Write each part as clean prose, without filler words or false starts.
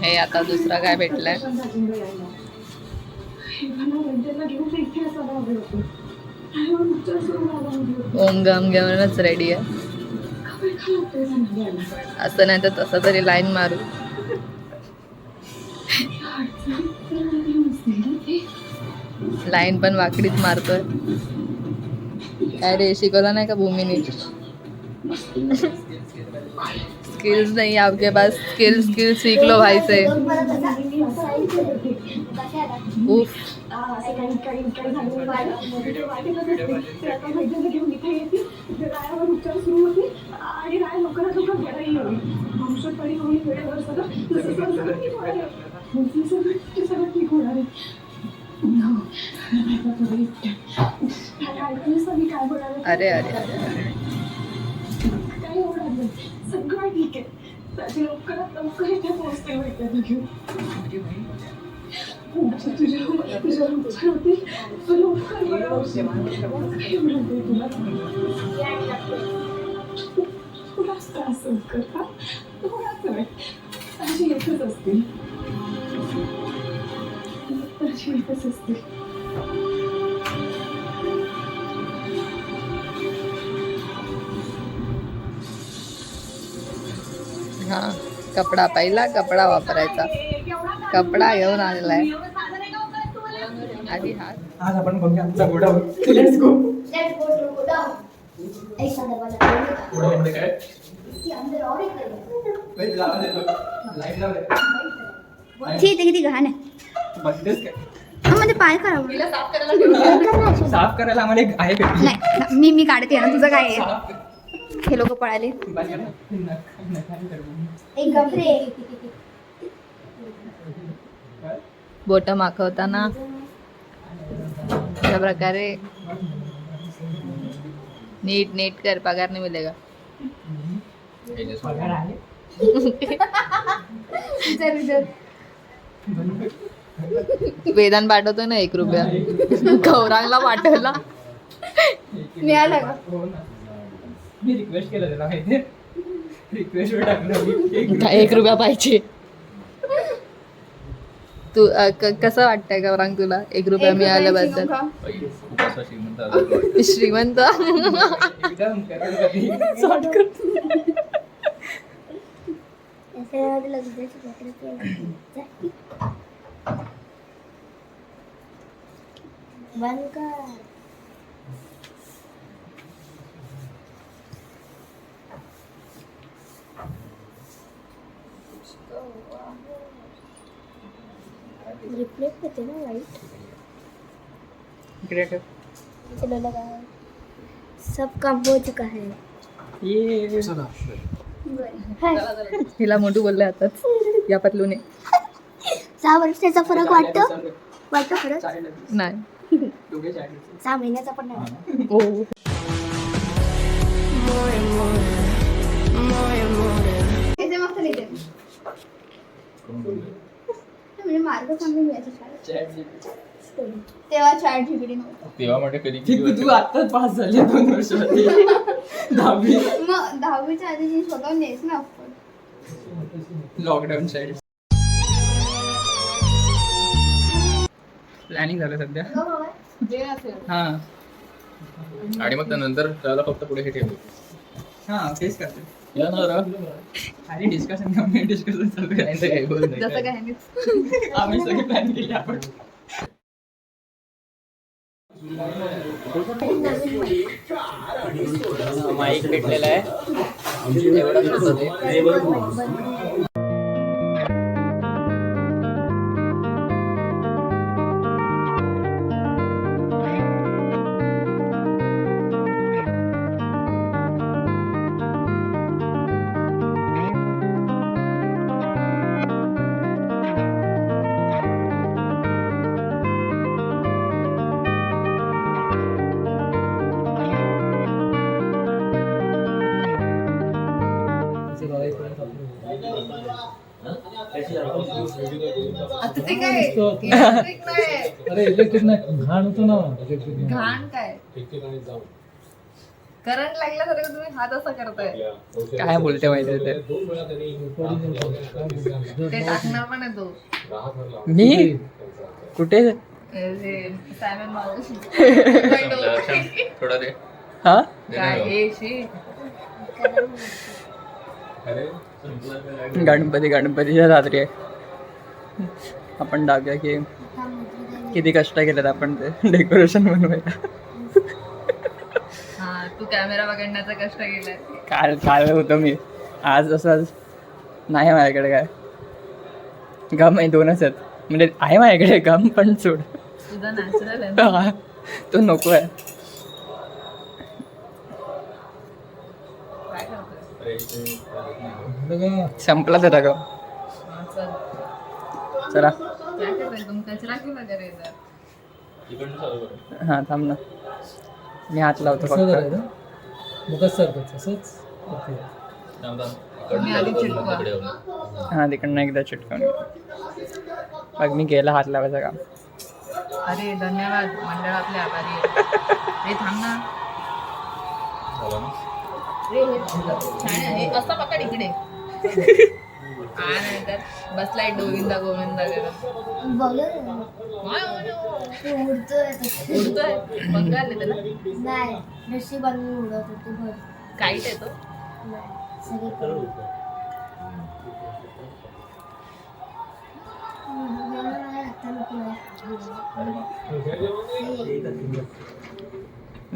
हे आता दुसरा काय भेटलाय ओम गम घेऊनच रेडी आहे असं नाही तर तसं तरी लाईन मारू लाईन पण वाकडीच मारतोय काय रे शिकवला नाही का भूमीने स्किल्स नहीं आपके पास स्किल सीख लो भाई से उफ अरे अरे सगळं ठीक आहे त्याची लवकरात लवकर इथे पोहोचते तुझ्या होती तू लवकर तुला त्रास कर का थोडाच नाही अशी येतच असतील अशी येतच असतील हा कपडा पहिला कपडा वापरायचा कपडा घेऊन आलेला आहे आधी हात आज आपण बघूया आमचा गोडाऊन लेट्स गो गोडाऊन काय किती घाण आहे म्हणजे पाय करावं साफ करायला आम्हाला एक आहे पेटी नाही मी काढते ना तुझं काय आहे हे लोक पळाले बोट माखवताना अशा प्रकारे नीट कर पगार नाही मिलेगा वेदांत पाठवतो ना 1 रुपया गौरांगला पाठवला मिळाला का मी रिक्वेस्ट केलं त्याला माहिती रिक्वेस्ट वर टाकलं 1 रुपया पाहिजे तू कसं वाटतंय गौरांग तुला 1 रुपया मिळाल्याबद्दल श्रीमंत एकदम करोडपती रिफ्लेक्ट होते ना लाइट ग्रेट चलो लगा सब काम हो चुका है ये हिला मोठू बोलले आता या पतलूने 6 वर्षाचा फरक वाटतो खरंच नाही 6 महिन्याचा पण नाही ओ त्याचे मस्त लिहिते म्हणजे मार्ग चांगले मिळायचे शाळेत तेव्हा चॅट जीपीटी नव्हतं तेव्हा म्हणजे कधी तू आत्ताच पास झाली 2 वर्षामध्ये 10वी मग 10वीच्या आधी जी स्वतः नेस ना लॉकडाऊन साईड प्लॅनिंग झालं सध्या हा आणि मग त्यानंतर त्याला फक्त पुढे हे ठेवलं हा तेच करते या ना जरा आणि डिस्कशन चालू करायचं काय बोलतोय जसं काय नाही आम्ही सगळी प्लॅन केली आपण माईक भेटलेला आहे एवढंच होतं ते आता ते काय इलेक्ट्रिक नाही अरे इलेक्ट्रिक नाही घाण होतो ना इलेक्ट्रिक घाण काय करंट लागल्यासारखं तुम्ही हात असा करताय. काय बोलते माहिती ते ते टाकणार पण आहे तो. मी कुठे सायमन माऊस. थोडा दे. हा काय हे शी. गणपतीच्या रात्री आहे. आपण दाखवूया की किती कष्ट केलेत आपण ते डेकोरेशन बनवायला. हा तू कॅमेरा पकडण्याचा कष्ट केलाय. काल होतं मी. आज असं नाही माझ्याकडे काय गम आहे. 2च आहेत म्हणजे आहे माझ्याकडे गम पण सोड. तुझा नॅचरल आहे ना. हा, तो नको आहे. काय करतोय. संपला तर गम. हा, चल. चला क्या करतोय तुम कचरा क्यों वगैरे इधर. इकडनं चालू करू. हां थांब ना. मी हात लावतो फक्त. थांब, थांब. तुम्ही आधी चिटकवा. इकडे येऊ. हां तिकडनं एकदा चिटकून बघ मी गेला हात लावायचं काम. अरे धन्यवाद मंडळ आपले आभारी आहे. हे थांब ना. झालं ना? रे हे छान आहे. असं पकड इकडे. हा नाही तर बसलाय गोविंदा गोविंदा करत. उडतोय पंखा आले त्याला. नाही रशी बनवून उडत होती भर. काहीच आहे तो.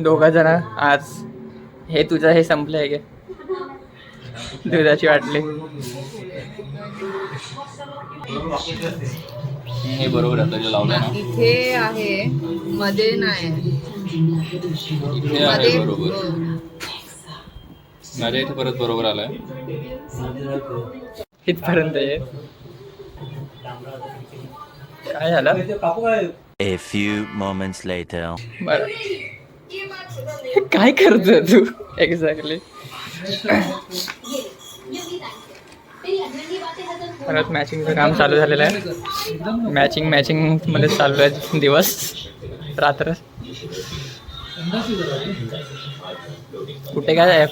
दोघं जण आज हे तुझं हे संपलं आहे का दुधाची वाटली. हे बरोबर आहे त्याला लावलं ना. इथे आहे मध्ये नाही. इथे आहे बरोबर. माझ्या इथे परत बरोबर आलाय. इथपर्यंत आहे. काय झालं. A few moments later. बरं काय करतोय तू एक्झॅक्टली. परत मॅचिंगचं काम चालू झालेलं आहे. मॅचिंग मध्ये चालू आहे दिवस रात्र. कुठे काय हे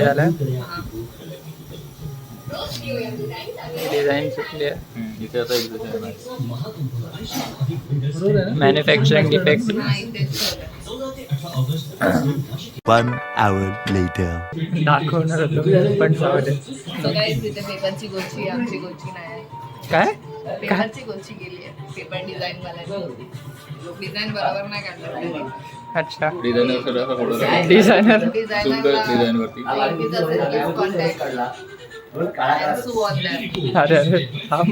झालं डिझाईन सुटली आहे. इथे आता एक मॅन्युफॅक्चरिंग डिफेक्ट. 1 hour later. दाखवणार होतो पण जाऊ दे. तिथे पेपरची गोची आमची गोची नाही. काय पेपरची गोची गेली आहे. पेपर डिझाईन वाल्याची डिझाईन बरोबर नाही काढलं. अच्छा डिझायनर सगळं फोटो डिझायनर डिझाईन वरती. अरे अरे थांब.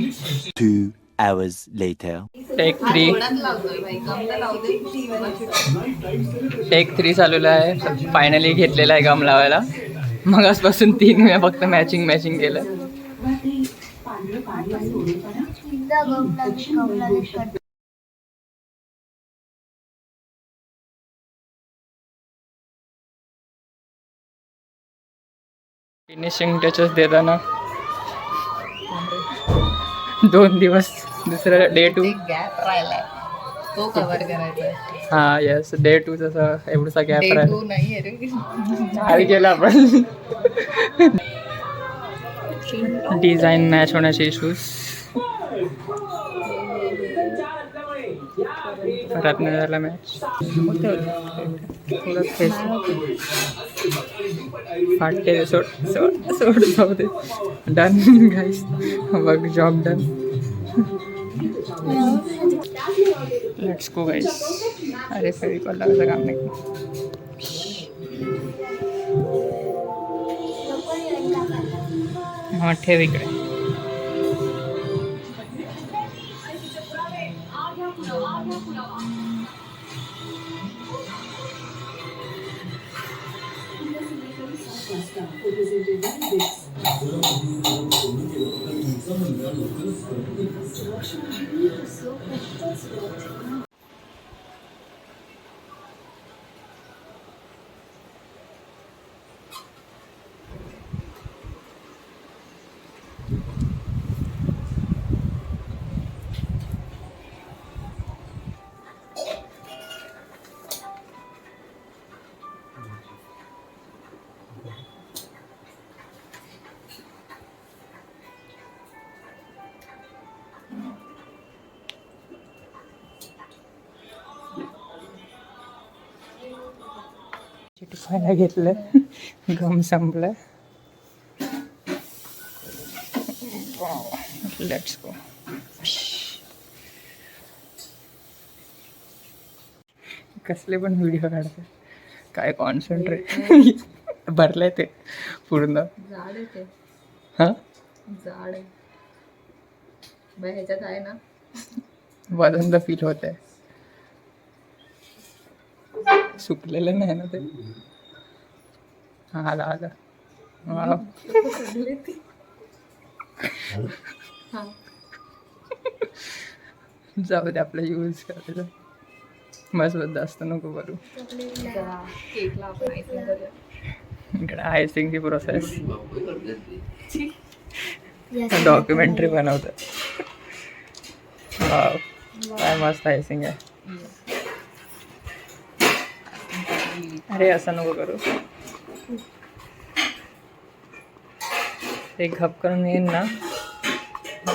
2 hours later. टेक 3 चालूला आहे. फायनली घेतलेला आहे गम लावायला. मग आजपासून 3 वेळा फक्त मॅचिंग केलं. एकदा गम लागेल फिनिशिंग टचेस देताना 2 दिवस. दुसरा डे 2 गॅप राहिलाय तो कव्हर करायचा आहे. हा येस डे 2 जसं एवढसा गॅप Day राहिला. 2 नाहीये रे. काय केलं आपण. डिझाईन मॅच होण्याचे इश्यूज. परत नाही झाला मॅच. फाटते सोड जाऊ दे. Done guys. Work job done. Let's go guys. अरे फेविकॉल लावायचं काम नाही. हां ठेव इकडे. पेटवायला घेतलं. गम संपलं. Let's go. कसले पण व्हिडिओ काढते. काय कॉन्सन्ट्रेट भरलंय ते पूर्ण. जाड आहे ते, हां जाड आहे बाई. ह्याच्यात आहे ना वजन तर फील होत आहे. सुकलेलं नाही ना ते. आलं आलं. वाव. हा जाऊ दे आपलं यूज करायचं. बस बस जास्त नको करू. जरा केकला आपण आयसिंग करूया. इकडे आयसिंगची प्रोसेस डॉक्युमेंटरी बनवतात. वाव काय मस्त आयसिंग आहे. अरे असं नको करू. ते घप करून येईन ना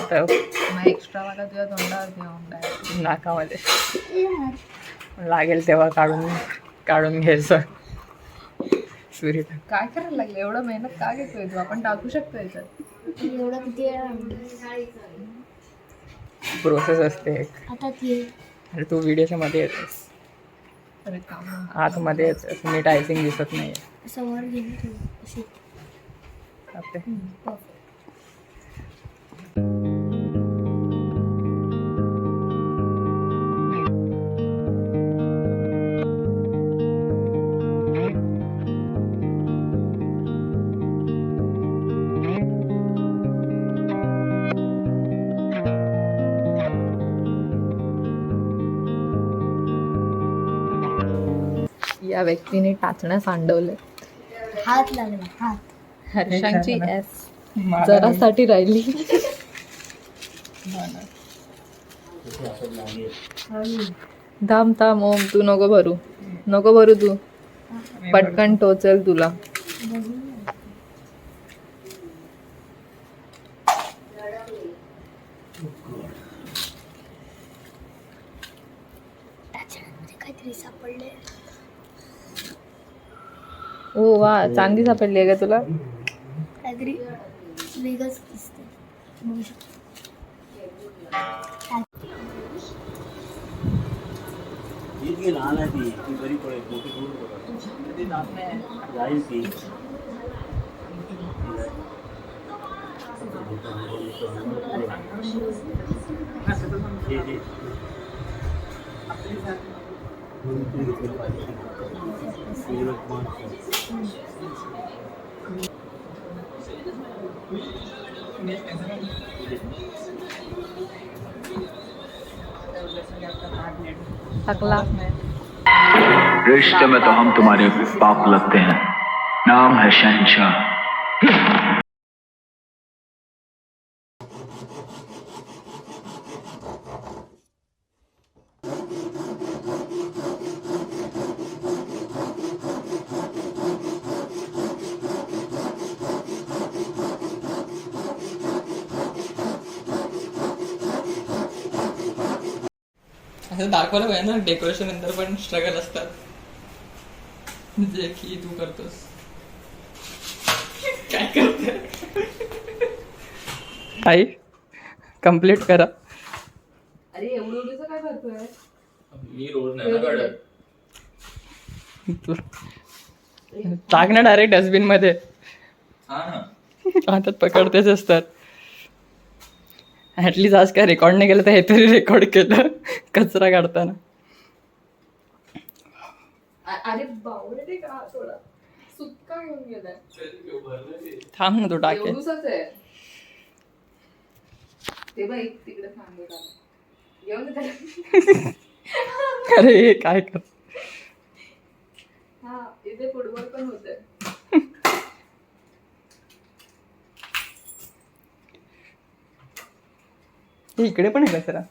तर मग एक्स्ट्रा वाला तुझ्या तोंडावर घेऊन डायरेक्ट. नाकामध्ये लागेल तेव्हा काढून घ्यायचं. सुरी टाक. काय करायला लागले? एवढं मेहनत का घेतोय तू? आपण टाकू शकतो याच्यात. एवढं किती वेळा प्रोसेस असते एक. आता ती अरे तू व्हिडिओच्या मध्ये येतोस, अरे काम आतमध्ये येतोस. नीट आयसिंग दिसत नाही असं वर घेऊन ठेव अशी. आहे. या व्यक्तीने टाचण्या सांडवले. हात लागला हात. हर्षांची एस जरासाठी राहिली. थांब थांब ओम, तू नको भरू तू. पटकन टोचेल तुला. त्याच्यामध्ये काहीतरी सापडले. ओ वा, चांदी सापडली आहे का तुला? काहीतरी वेगळंच दिसते. बघू शकतो. टाकला. रिश्ते में तो हम तुम्हारे बाप लगते हैं. नाम है शहंशाह. असं दाखवलं पाहिजे ना. डेकोरेशन नंतर पण स्ट्रगल असतात जे की तू करतोस. काय करते आई? कम्प्लीट करा. अरे एवढं काय करतोय? मी रोज नाही ना काढत. टाक ना डायरेक्ट डस्टबिन मध्ये. हा ना. हातात पकडतेच असतात. ऍटलीस्ट आज काय रेकॉर्ड नाही केलं तर हे तरी रेकॉर्ड केलं कचरा काढताना. अरे बावडे का थोडा सुक्का घेऊन गेलाय. थांब ना, तो टाके. एवढूसच आहे ते. बाई तिकडे थांबे का येऊन दे. अरे हे काय कर. हा इथे फुटबॉल पण होते. इकडे पण आहे कचरा.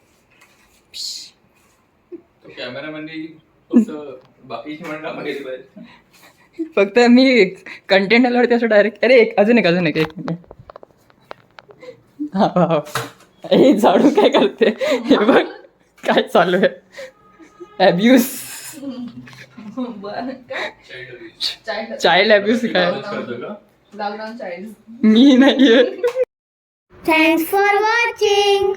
तो कॅमेरामॅननी फक्त बाकीची म्हणून गेली पाहिजे. फक्त मी कंटेंट आल्यावरती असं डायरेक्ट. अरे अजून एक एक मिनिट. हा हा. हे झाडू काय करते हे बघ. काय चालू आहे. ॲब्यूज. चाइल्ड अब्यूज काय लॉकडाऊन चाइल्ड मी नाहीये थँक्स फॉर वॉचिंग.